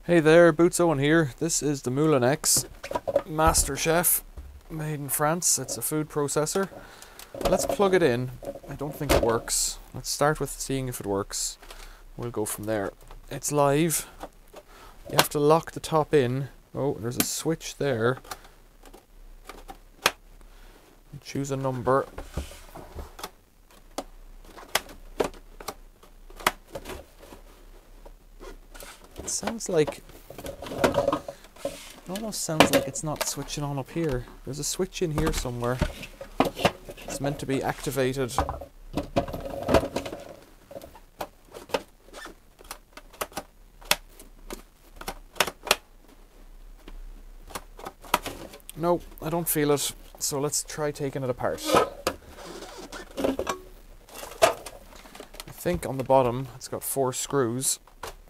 Hey there, Boots Owen here. This is the Moulinex Masterchef, made in France. It's a food processor. Let's plug it in. I don't think it works. Let's start with seeing if it works. We'll go from there. It's live. You have to lock the top in. Oh, there's a switch there. Choose a number. It sounds like, it almost sounds like it's not switching on up here. There's a switch in here somewhere. It's meant to be activated. No, I don't feel it. So let's try taking it apart. I think on the bottom it's got 4 screws.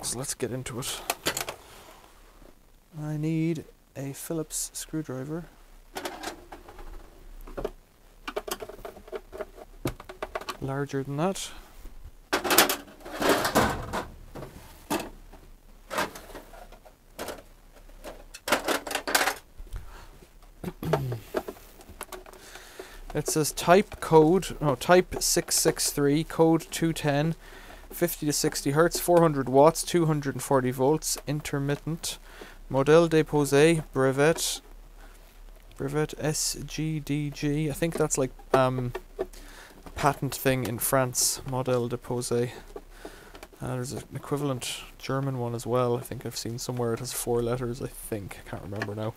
So let's get into it. I need a Phillips screwdriver. Larger than that. It says type 663, code 210. 50 to 60 hertz, 400 watts, 240 volts, intermittent, modèle déposé, brevet SGDG. I think that's like a patent thing in France, modèle déposé. There's an equivalent German one as well. I think I've seen somewhere it has 4 letters, I think. I can't remember now.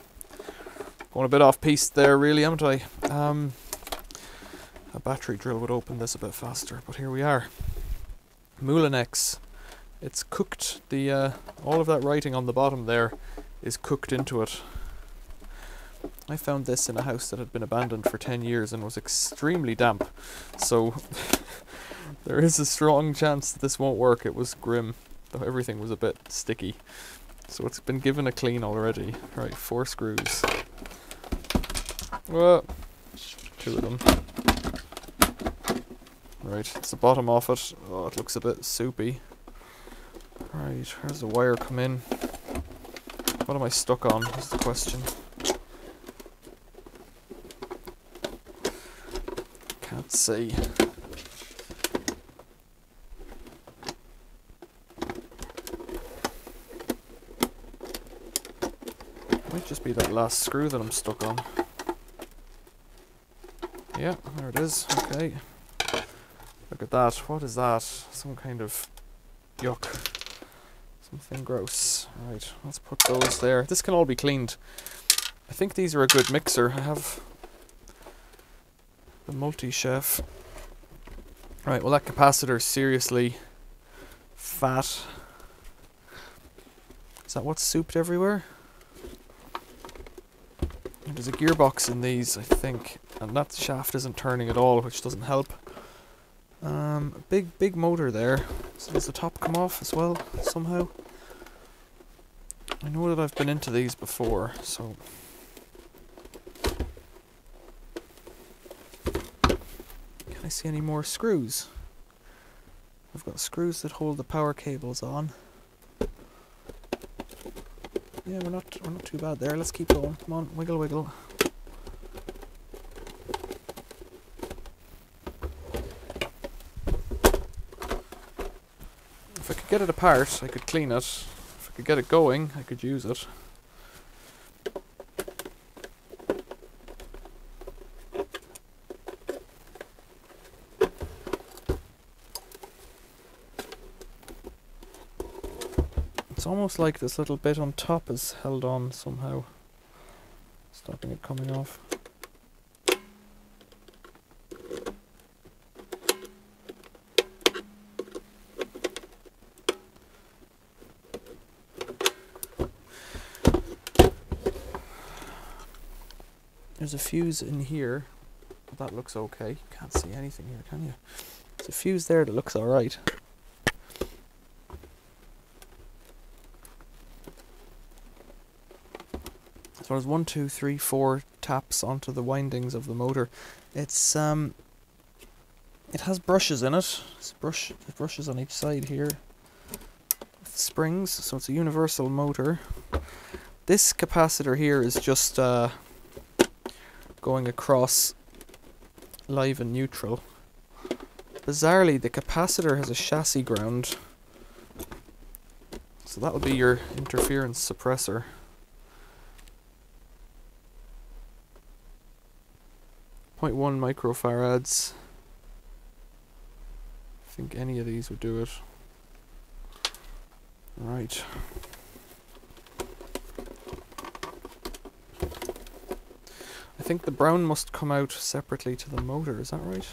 Going a bit off piste there, really, haven't I? A battery drill would open this a bit faster, but here we are. Moulinex. It's cooked. The all of that writing on the bottom there is cooked into it. I found this in a house that had been abandoned for 10 years and was extremely damp, so there is a strong chance that this won't work. It was grim, though everything was a bit sticky. So it's been given a clean already. Right, 4 screws. Whoa, 2 of them. Right, it's the bottom off it. Oh, it looks a bit soupy. Right, where's the wire come in? What am I stuck on, is the question. Can't see. Might just be that last screw that I'm stuck on. Yeah, there it is. Okay. Look at that. What is that? Some kind of yuck. Something gross. Right, let's put those there. This can all be cleaned. I think these are a good mixer. I have the multi-chef. Right, well that capacitor's seriously fat. Is that what's souped everywhere? There's a gearbox in these, I think, and that shaft isn't turning at all, which doesn't help. Big motor there. So does the top come off as well somehow? I know that I've been into these before, so can I see any more screws? I've got screws that hold the power cables on. Yeah, we're not too bad there. Let's keep going. Come on, wiggle wiggle. If I could get it apart, I could clean it. If I could get it going, I could use it. It's almost like this little bit on top is held on somehow, stopping it coming off. There's a fuse in here. That looks okay. Can't see anything here, can you? There's a fuse there that looks alright. So there's 1, 2, 3, 4 taps onto the windings of the motor. It's it has brushes in it. It's brushes on each side here. springs, so it's a universal motor. This capacitor here is just going across live and neutral. Bizarrely, the capacitor has a chassis ground, so that'll be your interference suppressor. .1 microfarads. I think any of these would do it. Right. I think the brown must come out separately to the motor, is that right?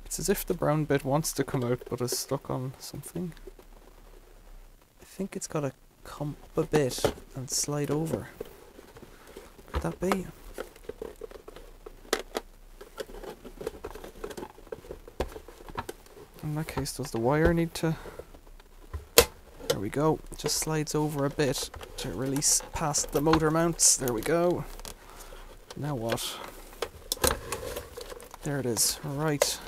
It's as if the brown bit wants to come out but is stuck on something. I think it's got to come up a bit and slide over. Could that be? In that case, does the wire need to... There we go. It just slides over a bit to release past the motor mounts. There we go. Now what? There it is. Right.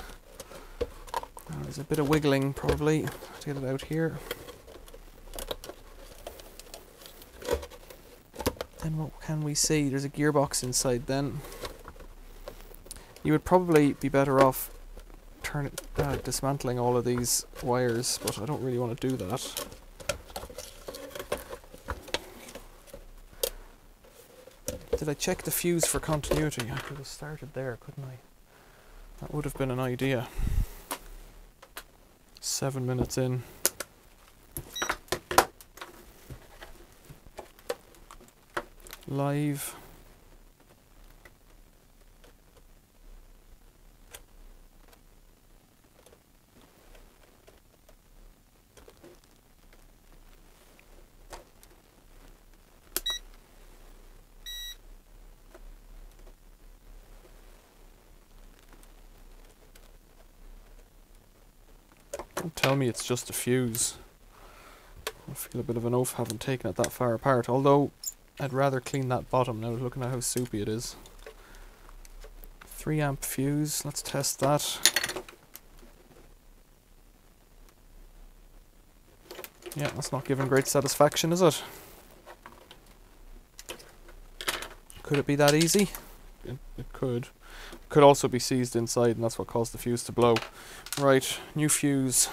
There's a bit of wiggling probably to get it out here. Then what can we see? There's a gearbox inside then. You would probably be better off dismantling all of these wires, but I don't really want to do that. Did I check the fuse for continuity? I could have started there, couldn't I? That would have been an idea. 7 minutes in. Live. Don't tell me it's just a fuse. I feel a bit of an oaf having taken it that far apart, although I'd rather clean that bottom now, looking at how soupy it is. 3 amp fuse, let's test that. Yeah, that's not giving great satisfaction, is it? Could it be that easy? It could. Could also be seized inside, and that's what caused the fuse to blow. Right, new fuse.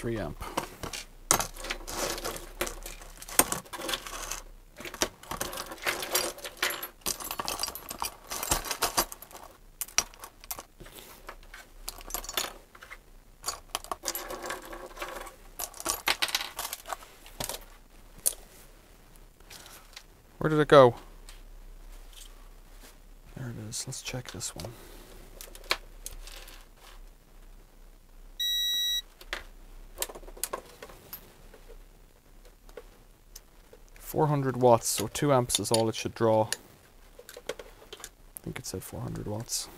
Amp. Where did it go? There it is. Let's check this one. 400 watts, so 2 amps is all it should draw. I think it said 400 watts.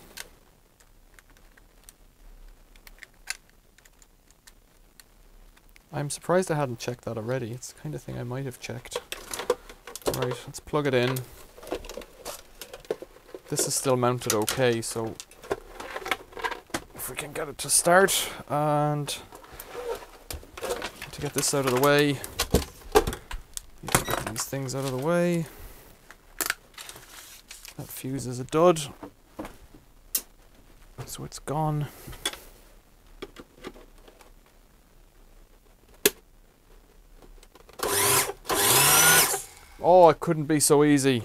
I'm surprised I hadn't checked that already. It's the kind of thing I might have checked. Right, let's plug it in. This is still mounted okay, so if we can get it to start, and to get this out of the way, these things out of the way. That fuse is a dud, so it's gone. Oh, it couldn't be so easy.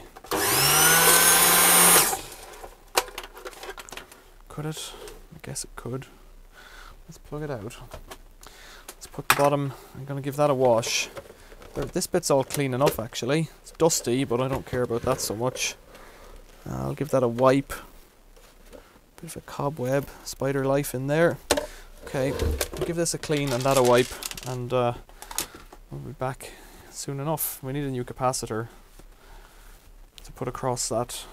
Could it? I guess it could. Let's plug it out. Let's put the bottom, I'm going to give that a wash. This bit's all clean enough actually. It's dusty, but I don't care about that so much. I'll give that a wipe. Bit of a cobweb, spider life in there. Okay, I'll give this a clean and that a wipe, and we'll be back soon enough. We need a new capacitor to put across that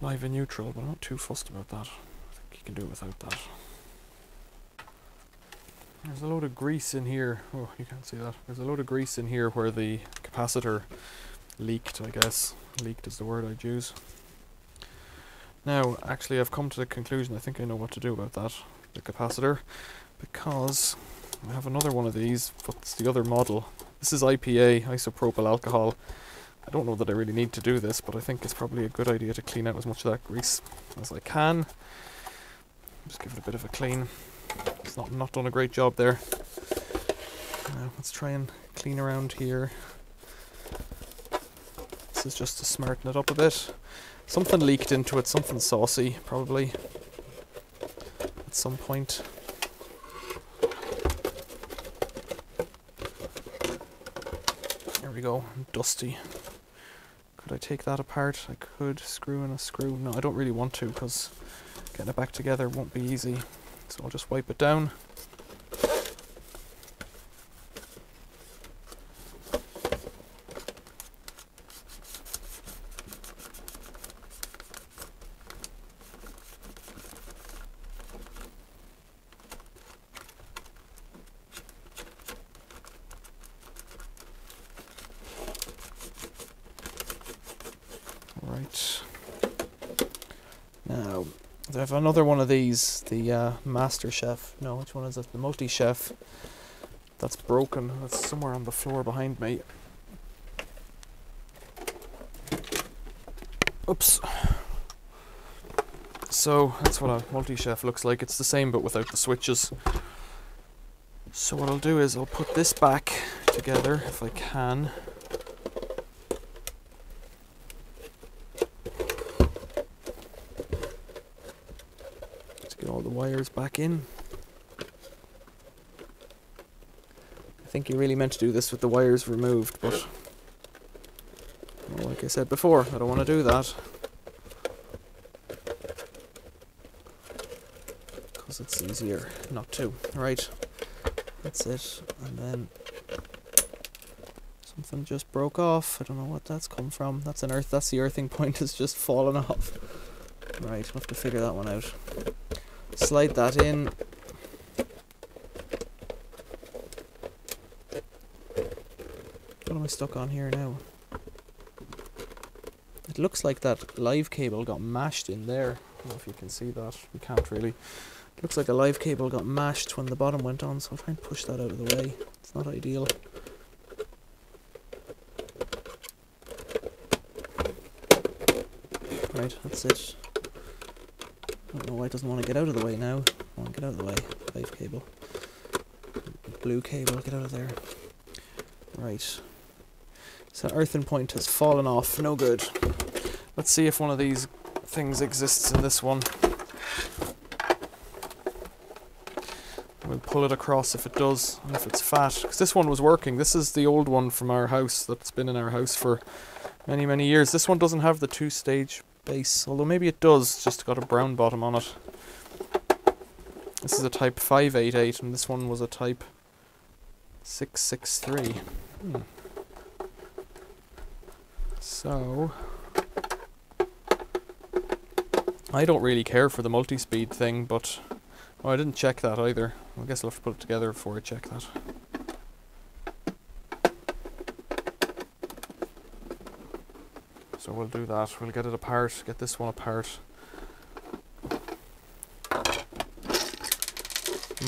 live and neutral, but I'm not too fussed about that. I think you can do it without that. There's a load of grease in here. Oh, you can't see that. There's a load of grease in here where the capacitor leaked, I guess. Leaked is the word I'd use. Now, actually, I've come to the conclusion, I think I know what to do about that, the capacitor, because I have another one of these, but it's the other model. This is IPA, isopropyl alcohol. I don't know that I really need to do this, but I think it's probably a good idea to clean out as much of that grease as I can. Just give it a bit of a clean. It's not done a great job there. Now, let's try and clean around here. This is just to smarten it up a bit. Something leaked into it, something saucy, probably, at some point. There we go, dusty. Could I take that apart? I could screw in a screw. No, I don't really want to, because getting it back together won't be easy. So I'll just wipe it down. Right. Now, I have another one of these, the Masterchef. No, which one is it? The Multi-Chef. That's broken. That's somewhere on the floor behind me. Oops. So, that's what a Multi-Chef looks like. It's the same but without the switches. So what I'll do is I'll put this back together if I can. All the wires back in. I think you really meant to do this with the wires removed, but well, like I said before, I don't want to do that because it's easier not to. Right, that's it. And then something just broke off. I don't know what that's come from. That's an earth. That's the earthing point has just fallen off. Right, we'll have to figure that one out. Slide that in. What am I stuck on here now? It looks like that live cable got mashed in there. I don't know if you can see that. You can't really. It looks like a live cable got mashed when the bottom went on, so I'll try and push that out of the way. It's not ideal. Right, that's it. I don't know why it doesn't want to get out of the way now. I want to get out of the way. Live cable. Blue cable, get out of there. Right. So earthing point has fallen off. No good. Let's see if one of these things exists in this one. We'll pull it across if it does, and if it's fat. Because this one was working. This is the old one from our house that's been in our house for many, many years. This one doesn't have the two-stage base, although maybe it does, it's just got a brown bottom on it. This is a type 588 and this one was a type 663. So I don't really care for the multi-speed thing, but oh, I didn't check that either. I guess I'll have to put it together before I check that. So we'll do that. We'll get it apart, get this one apart.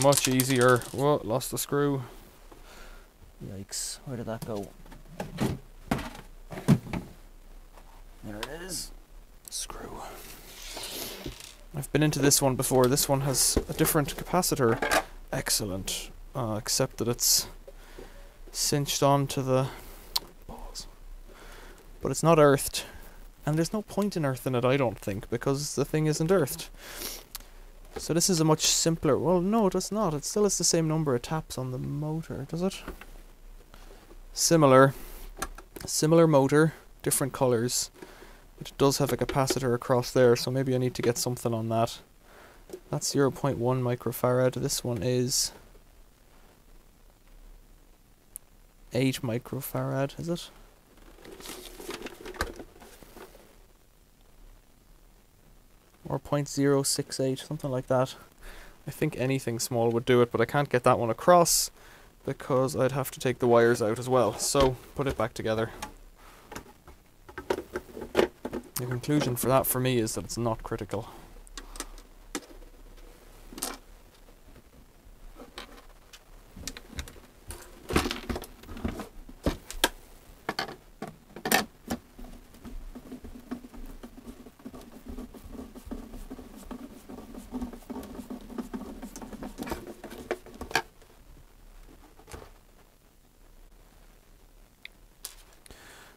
Much easier. Whoa, lost the screw. Yikes, where did that go? There it is. Screw. I've been into this one before. This one has a different capacitor. Excellent. Except that it's cinched onto the balls. But it's not earthed. And there's no point in earthing it, I don't think, because the thing isn't earthed. So this is a much simpler, well no it does not, it still has the same number of taps on the motor, does it? Similar motor, different colours. It does have a capacitor across there, so maybe I need to get something on that. That's 0.1 microfarad, this one is 8 microfarad, is it? Or 0.068, something like that. I think anything small would do it, but I can't get that one across because I'd have to take the wires out as well. So, put it back together. The conclusion for that for me is that it's not critical.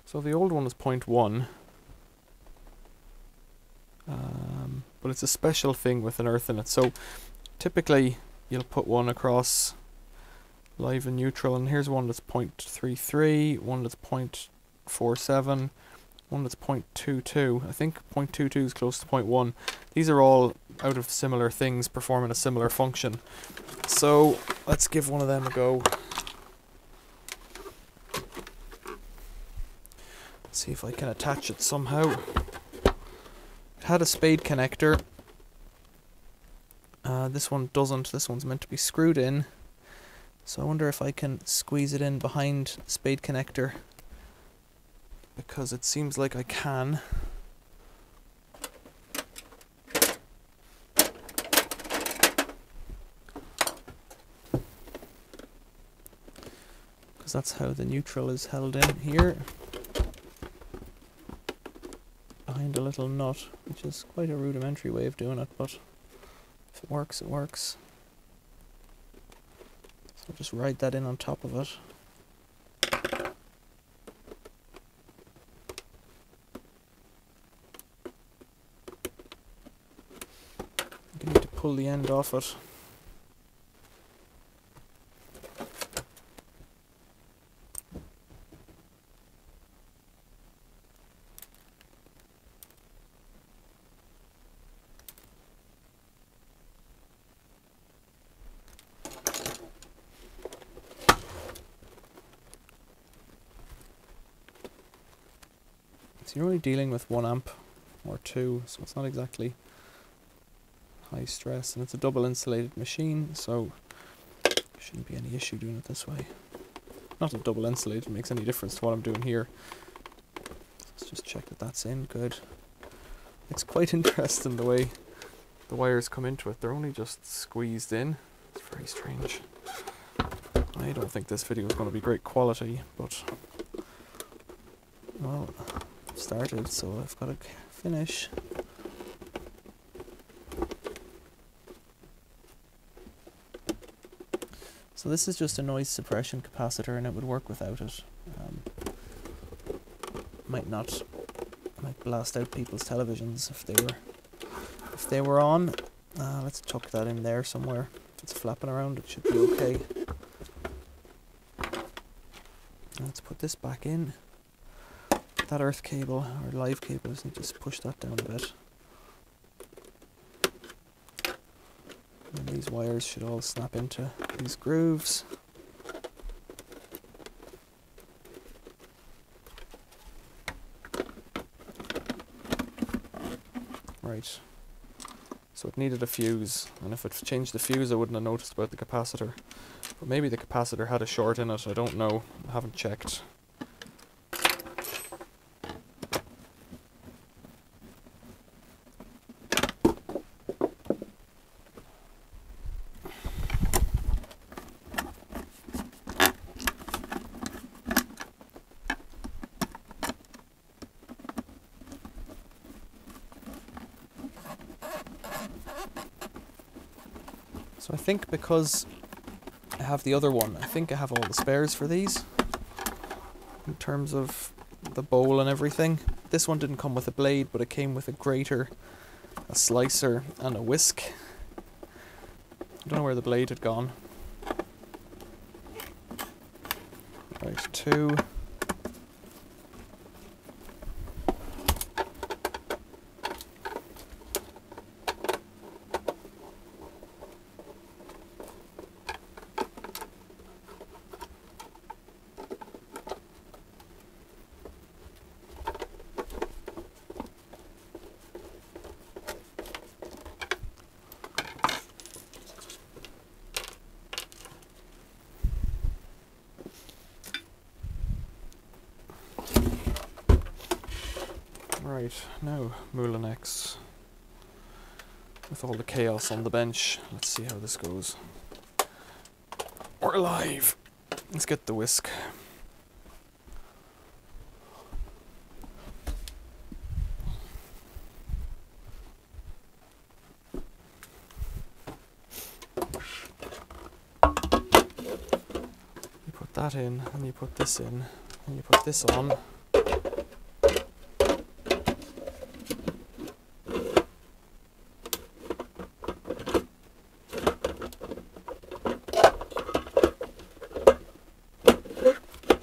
So the old one is 0.1, but it's a special thing with an earth in it. So typically you'll put one across live and neutral, and here's one that's 0.33, one that's 0.47, one that's 0.22. I think 0.22 is close to 0.1. These are all out of similar things performing a similar function. So let's give one of them a go. See if I can attach it somehow. It had a spade connector. This one doesn't. This one's meant to be screwed in. So I wonder if I can squeeze it in behind the spade connector, because it seems like I can. Because that's how the neutral is held in here. Behind a little nut, which is quite a rudimentary way of doing it, but if it works, it works. So I'll just ride that in on top of it. I need to pull the end off it. So you're only dealing with 1 amp or 2, so it's not exactly high stress, and it's a double insulated machine, so shouldn't be any issue doing it this way. Not that double insulated makes any difference to what I'm doing here. Let's just check that that's in good. It's quite interesting the way the wires come into it. They're only just squeezed in. It's very strange. I don't think this video is going to be great quality, but well, I've started, so I've got to finish. So this is just a noise suppression capacitor, and it would work without it. Might blast out people's televisions if they were on. Let's tuck that in there somewhere. If it's flapping around, it should be okay. Let's put this back in. That earth cable or live cable, just need to just push that down a bit. And these wires should all snap into these grooves. Right. So it needed a fuse, and if it changed the fuse I wouldn't have noticed about the capacitor. But maybe the capacitor had a short in it, I don't know, I haven't checked. So I think because I have the other one, I think I have all the spares for these in terms of the bowl and everything. This one didn't come with a blade, but it came with a grater, a slicer and a whisk. don't know where the blade had gone. Right, 2. Right, now Moulinex. With all the chaos on the bench, let's see how this goes. We're live! Let's get the whisk. You put that in, and you put this in, and you put this on.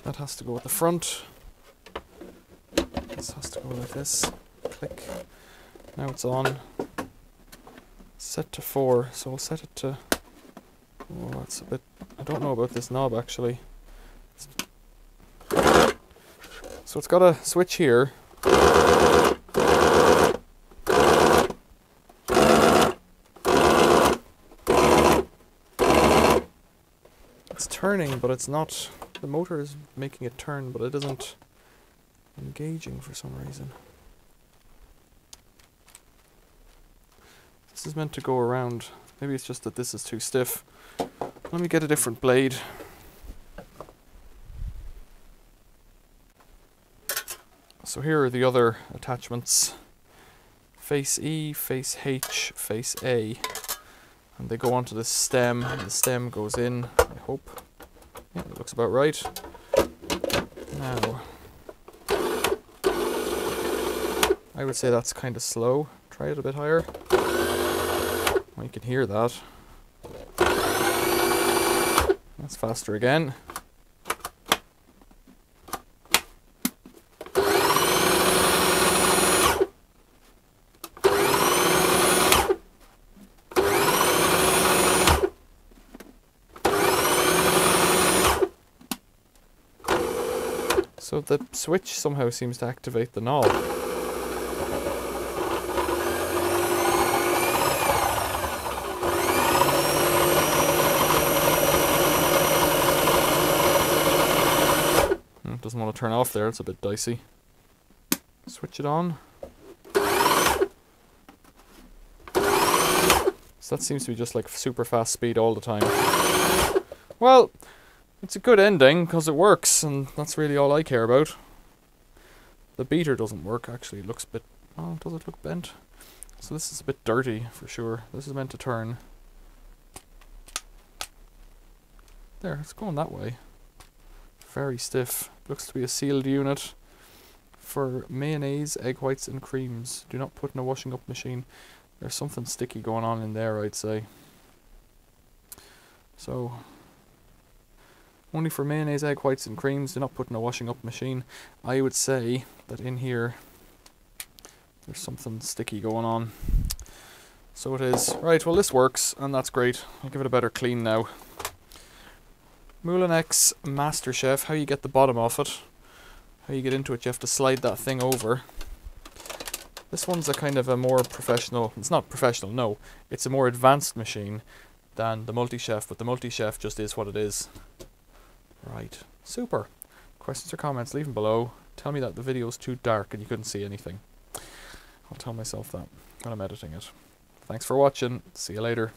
That has to go at the front. This has to go like this. Click. Now it's on. Set to 4, so we'll set it to... Oh, that's a bit... I don't know about this knob actually. So it's got a switch here. It's turning, but it's not... The motor is making it turn, but it isn't engaging for some reason. This is meant to go around. Maybe it's just that this is too stiff. Let me get a different blade. So here are the other attachments. Face E, face H, face A. And they go onto this stem, and the stem goes in, I hope. Yeah, it looks about right. Now, I would say that's kind of slow. Try it a bit higher. Well, you can hear that. That's faster again. So the switch somehow seems to activate the knob. It doesn't want to turn off there, it's a bit dicey. Switch it on. So that seems to be just like super fast speed all the time. Well, it's a good ending because it works, and that's really all I care about. The beater doesn't work actually, it looks a bit... Oh, does it look bent? So this is a bit dirty for sure. This is meant to turn. There, it's going that way. Very stiff. Looks to be a sealed unit for mayonnaise, egg whites and creams. Do not put in a washing up machine. There's something sticky going on in there, I'd say. So... only for mayonnaise, egg whites and creams, do not put in a washing up machine. I would say that in here there's something sticky going on. So it is. Right, well this works, and that's great. I'll give it a better clean now. Moulinex Masterchef, how you get the bottom off it. How you get into it, you have to slide that thing over. This one's a kind of a more professional, it's not professional, no. It's a more advanced machine than the Multi-Chef, but the Multi-Chef just is what it is. Right, super. Questions or comments, leave them below. Tell me that the video's too dark and you couldn't see anything. I'll tell myself that when I'm editing it. Thanks for watching. See you later.